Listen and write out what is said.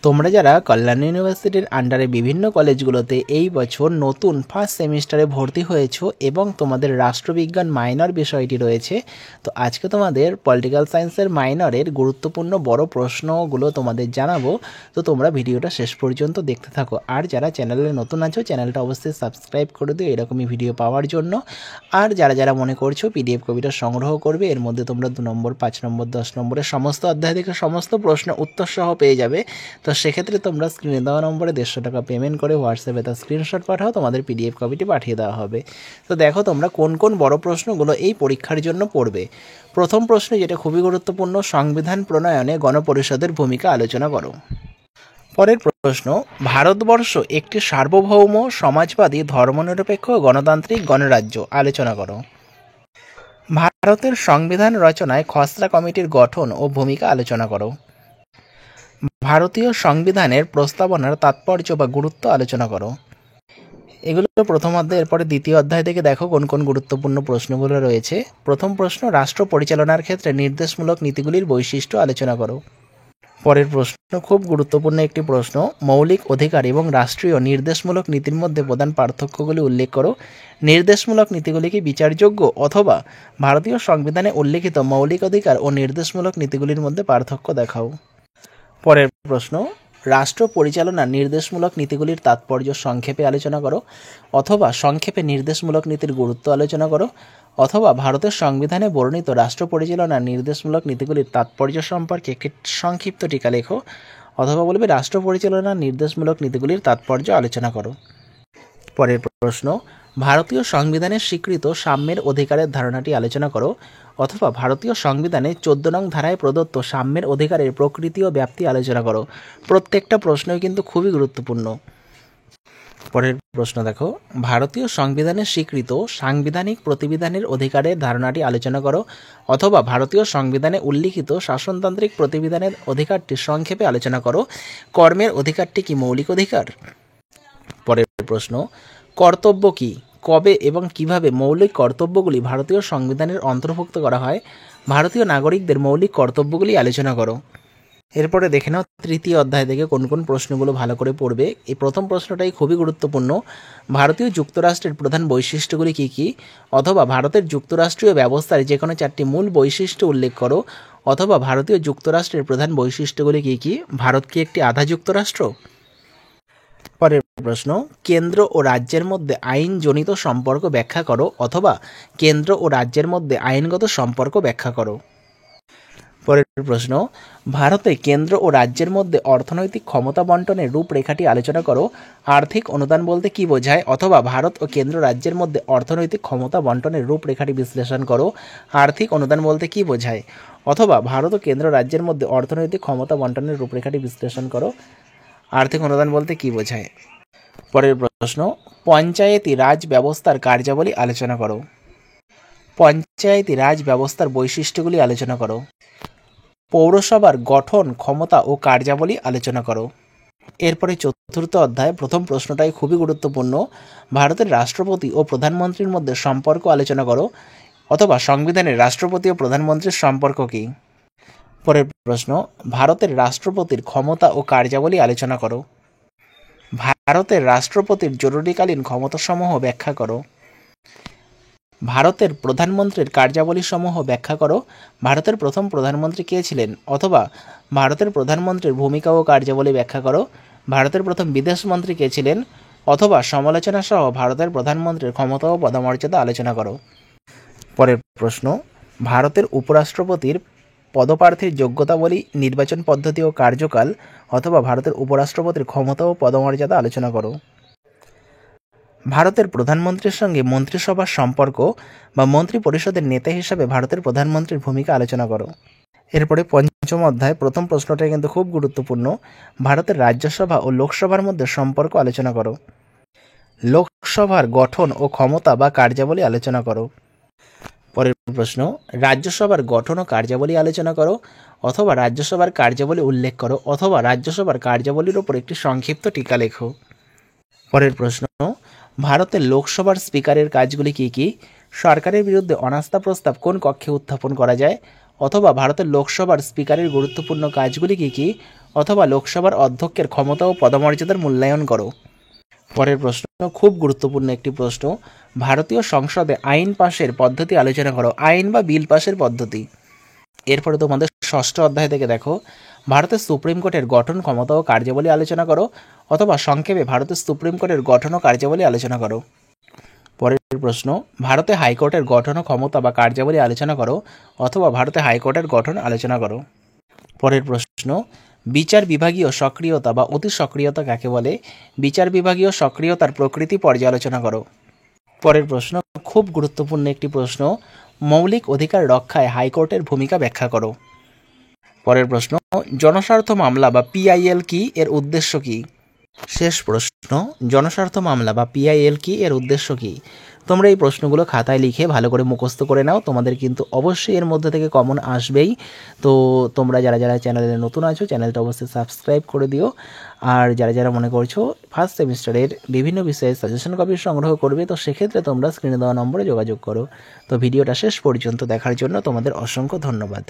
তোমরা যারা কল্যাণ ইউনিভার্সিটির আন্ডারে বিভিন্ন কলেজগুলোতে এই বছর নতুন ফার্স্ট সেমিস্টারে ভর্তি হয়েছো এবং তোমাদের রাষ্ট্রবিজ্ঞান মাইনর বিষয়টি রয়েছে, তো আজকে তোমাদের পলিটিক্যাল সায়েন্সের মাইনরের গুরুত্বপূর্ণ বড় প্রশ্নগুলো তোমাদের জানাবো। তো তোমরা ভিডিওটা শেষ পর্যন্ত দেখতে থাকো। আর যারা চ্যানেলে নতুন আছো, চ্যানেলটা অবশ্যই সাবস্ক্রাইব করে দিও এরকমই ভিডিও পাওয়ার জন্য। আর যারা যারা মনে করছো পিডিএফ কপিটা সংগ্রহ করবে, এর মধ্যে তোমরা 2 নম্বর, 5 নম্বর, 10 নম্বরের সমস্ত অধ্যায় থেকে সমস্ত প্রশ্ন উত্তর সহ পেয়ে যাবে। তো সেক্ষেত্রে তোমরা স্ক্রিনে দেওয়া নম্বরে 150 টাকা পেমেন্ট করে হোয়াটসঅ্যাপে তার স্ক্রিনশট পাঠাও, তোমাদের পিডিএফ কপিটি পাঠিয়ে দেওয়া হবে। তো দেখো তোমরা কোন কোন বড় প্রশ্নগুলো এই পরীক্ষার জন্য পড়বে। প্রথম প্রশ্ন, যেটা খুবই গুরুত্বপূর্ণ, সংবিধান প্রণয়নে গণপরিষদের ভূমিকা আলোচনা করো। পরের প্রশ্ন, ভারতবর্ষ একটি সার্বভৌম সমাজবাদী ধর্মনিরপেক্ষ গণতান্ত্রিক গণরাজ্য, আলোচনা করো। ভারতের সংবিধান রচনায় খসড়া কমিটির গঠন ও ভূমিকা আলোচনা করো। ভারতীয় সংবিধানের প্রস্তাবনার তাৎপর্য বা গুরুত্ব আলোচনা করো। এগুলো প্রথম অধ্যায়। এরপরে দ্বিতীয় অধ্যায় থেকে দেখো কোন কোন গুরুত্বপূর্ণ প্রশ্নগুলো রয়েছে। প্রথম প্রশ্ন, রাষ্ট্র পরিচালনার ক্ষেত্রে নির্দেশমূলক নীতিগুলির বৈশিষ্ট্য আলোচনা করো। পরের প্রশ্ন, খুব গুরুত্বপূর্ণ একটি প্রশ্ন, মৌলিক অধিকার এবং রাষ্ট্রীয় নির্দেশমূলক নীতির মধ্যে প্রধান পার্থক্যগুলি উল্লেখ করো। নির্দেশমূলক নীতিগুলি কি বিচারযোগ্য, অথবা ভারতীয় সংবিধানে উল্লেখিত মৌলিক অধিকার ও নির্দেশমূলক নীতিগুলির মধ্যে পার্থক্য দেখাও। পরের প্রশ্ন, রাষ্ট্র পরিচালনার নির্দেশমূলক নীতিগুলির তাৎপর্য সংক্ষেপে আলোচনা করো, অথবা সংক্ষেপে নির্দেশমূলক নীতির গুরুত্ব আলোচনা করো, অথবা ভারতের সংবিধানে বর্ণিত রাষ্ট্র পরিচালনার নির্দেশমূলক নীতিগুলির তাৎপর্য সম্পর্কে একটি সংক্ষিপ্ত টিকা লেখো, অথবা বলবে রাষ্ট্র পরিচালনার নির্দেশমূলক নীতিগুলির তাৎপর্য আলোচনা করো। পরের প্রশ্ন, ভারতীয় সংবিধানের স্বীকৃত সাম্যের অধিকারের ধারণাটি আলোচনা করো, অথবা ভারতীয় সংবিধানে 14 নং ধারায় প্রদত্ত সাম্যের অধিকারের প্রকৃতি ও ব্যাপ্তি আলোচনা করো। প্রত্যেকটা প্রশ্নই কিন্তু খুবই গুরুত্বপূর্ণ। পরের প্রশ্ন দেখো, ভারতীয় সংবিধানের স্বীকৃত সাংবিধানিক প্রতিবিধানের অধিকারের ধারণাটি আলোচনা করো, অথবা ভারতীয় সংবিধানে উল্লিখিত শাসনতান্ত্রিক প্রতিবিধানের অধিকারটি সংক্ষেপে আলোচনা করো। কর্মের অধিকারটি কি মৌলিক অধিকার? পরের প্রশ্ন, কর্তব্য কি, কবে এবং কিভাবে মৌলিক কর্তব্যগুলি ভারতীয় সংবিধানের অন্তর্ভুক্ত করা হয়? ভারতীয় নাগরিকদের মৌলিক কর্তব্যগুলি আলোচনা করো। এরপরে দেখে নাও তৃতীয় অধ্যায় থেকে কোন কোন প্রশ্নগুলো ভালো করে পড়বে। এই প্রথম প্রশ্নটাই খুবই গুরুত্বপূর্ণ, ভারতীয় যুক্তরাষ্ট্রের প্রধান বৈশিষ্ট্যগুলি কী কী, অথবা ভারতের যুক্তরাষ্ট্রীয় ব্যবস্থার যে কোনো 4টি মূল বৈশিষ্ট্য উল্লেখ করো, অথবা ভারতীয় যুক্তরাষ্ট্রের প্রধান বৈশিষ্ট্যগুলি কী কী, ভারত কি একটি আধা যুক্তরাষ্ট্র? পরের প্রশ্ন, কেন্দ্র ও রাজ্যের মধ্যে আইনজনিত সম্পর্ক ব্যাখ্যা করো, অথবা কেন্দ্র ও রাজ্যের মধ্যে আইনগত সম্পর্ক ব্যাখ্যা করো। পরের প্রশ্ন, ভারতে কেন্দ্র ও রাজ্যের মধ্যে অর্থনৈতিক ক্ষমতা বন্টনের রূপরেখাটি আলোচনা করো। আর্থিক অনুদান বলতে কি বোঝায়, অথবা ভারত ও কেন্দ্র রাজ্যের মধ্যে অর্থনৈতিক ক্ষমতা বন্টনের রূপরেখাটি বিশ্লেষণ করো। আর্থিক অনুদান বলতে কি বোঝায়, অথবা ভারত ও কেন্দ্র রাজ্যের মধ্যে অর্থনৈতিক ক্ষমতা বন্টনের রূপরেখাটি বিশ্লেষণ করো। আর্থিক অনুদান বলতে কি বোঝায়। পরের প্রশ্ন, পঞ্চায়েতি রাজ ব্যবস্থার কার্যাবলী আলোচনা করো। পঞ্চায়েতি রাজ ব্যবস্থার বৈশিষ্ট্যগুলি আলোচনা করো। পৌরসভার গঠন, ক্ষমতা ও কার্যাবলী আলোচনা করো। এরপরে চতুর্থ অধ্যায়, প্রথম প্রশ্নটাই খুবই গুরুত্বপূর্ণ, ভারতের রাষ্ট্রপতি ও প্রধানমন্ত্রীর মধ্যে সম্পর্ক আলোচনা করো, অথবা সংবিধানের রাষ্ট্রপতি ও প্রধানমন্ত্রীর সম্পর্ক কী। পরের প্রশ্ন, ভারতের রাষ্ট্রপতির ক্ষমতা ও কার্যাবলী আলোচনা করো। ভারতের রাষ্ট্রপতির জরুরিকালীন ক্ষমতাসমূহ ব্যাখ্যা করো। ভারতের প্রধানমন্ত্রীর কার্যাবলীসমূহ ব্যাখ্যা করো। ভারতের প্রথম প্রধানমন্ত্রী কে ছিলেন, অথবা ভারতের প্রধানমন্ত্রীর ভূমিকা ও কার্যাবলী ব্যাখ্যা করো। ভারতের প্রথম বিদেশমন্ত্রী কে ছিলেন, অথবা সমালোচনা সহ ভারতের প্রধানমন্ত্রীর ক্ষমতা ও পদমর্যাদা আলোচনা করো। পরের প্রশ্ন, ভারতের উপরাষ্ট্রপতির পদপ্রার্থীর যোগ্যতাবলী, নির্বাচন পদ্ধতি ও কার্যকাল, অথবা ভারতের উপরাষ্ট্রপতির ক্ষমতা ও পদমর্যাদা আলোচনা করো। ভারতের প্রধানমন্ত্রীর সঙ্গে মন্ত্রিসভার সম্পর্ক বা মন্ত্রী পরিষদের নেতা হিসাবে ভারতের প্রধানমন্ত্রীর ভূমিকা আলোচনা করো। এরপরে পঞ্চম অধ্যায়, প্রথম প্রশ্নটা কিন্তু খুব গুরুত্বপূর্ণ, ভারতের রাজ্যসভা ও লোকসভার মধ্যে সম্পর্ক আলোচনা করো। লোকসভার গঠন ও ক্ষমতা বা কার্যাবলী আলোচনা করো। পরের প্রশ্ন, রাজ্যসভার গঠন ও কার্যাবলী আলোচনা করো, অথবা রাজ্যসভার কার্যাবলী উল্লেখ করো, অথবা রাজ্যসভার কার্যাবলীর উপর একটি সংক্ষিপ্ত টিকা লেখো। পরের প্রশ্ন, ভারতের লোকসভার স্পিকারের কাজগুলি কী কী? সরকারের বিরুদ্ধে অনাস্থা প্রস্তাব কোন কক্ষে উত্থাপন করা যায়, অথবা ভারতের লোকসভার স্পিকারের গুরুত্বপূর্ণ কাজগুলি কী কী, অথবা লোকসভার অধ্যক্ষের ক্ষমতা ও পদমর্যাদার মূল্যায়ন করো। পরের প্রশ্ন খুব গুরুত্বপূর্ণ একটি প্রশ্ন, ভারতীয় সংসদে আইন পাশের পদ্ধতি আলোচনা করো। আইন বা বিল পাশের পদ্ধতি। এরপরে তোমাদের ষষ্ঠ অধ্যায় থেকে দেখো, ভারতের সুপ্রিম কোর্টের গঠন, ক্ষমতা ও কার্যাবলী আলোচনা করো, অথবা সংক্ষেপে ভারতের সুপ্রিম কোর্টের গঠন ও কার্যাবলী আলোচনা করো। পরের প্রশ্ন, ভারতে হাইকোর্টের গঠন ও ক্ষমতা বা কার্যাবলী আলোচনা করো, অথবা ভারতে হাইকোর্টের গঠন আলোচনা করো। পরের প্রশ্ন, বিচার বিভাগীয় সক্রিয়তা বা অতি সক্রিয়তা কাকে বলে? বিচার বিভাগীয় সক্রিয়তার প্রকৃতি পর্যালোচনা করো। পরের প্রশ্ন খুব গুরুত্বপূর্ণ একটি প্রশ্ন, মৌলিক অধিকার রক্ষায় হাইকোর্টের ভূমিকা ব্যাখ্যা করো। পরের প্রশ্ন, জনস্বার্থ মামলা বা পিআইএল কি, এর উদ্দেশ্য কি? শেষ প্রশ্ন, জনস্বার্থ মামলা বা পিআইএল কি, এর উদ্দেশ্য কি? তোমরা এই প্রশ্নগুলো খাতায় লিখে ভালো করে মুখস্থ করে নাও, তোমাদের কিন্তু অবশ্যই এর মধ্যে থেকে কমন আসবেই। তো তোমরা যারা যারা চ্যানেলে নতুন আছো চ্যানেলটা অবশ্যই সাবস্ক্রাইব করে দিও। আর যারা যারা মনে করছো ফার্স্ট সেমিস্টারের বিভিন্ন বিষয়ে সাজেশন কপি সংগ্রহ করবে, তো সেক্ষেত্রে তোমরা স্ক্রিনে দেওয়া নম্বরে যোগাযোগ করো। তো ভিডিওটা শেষ পর্যন্ত দেখার জন্য তোমাদের অসংখ্য ধন্যবাদ।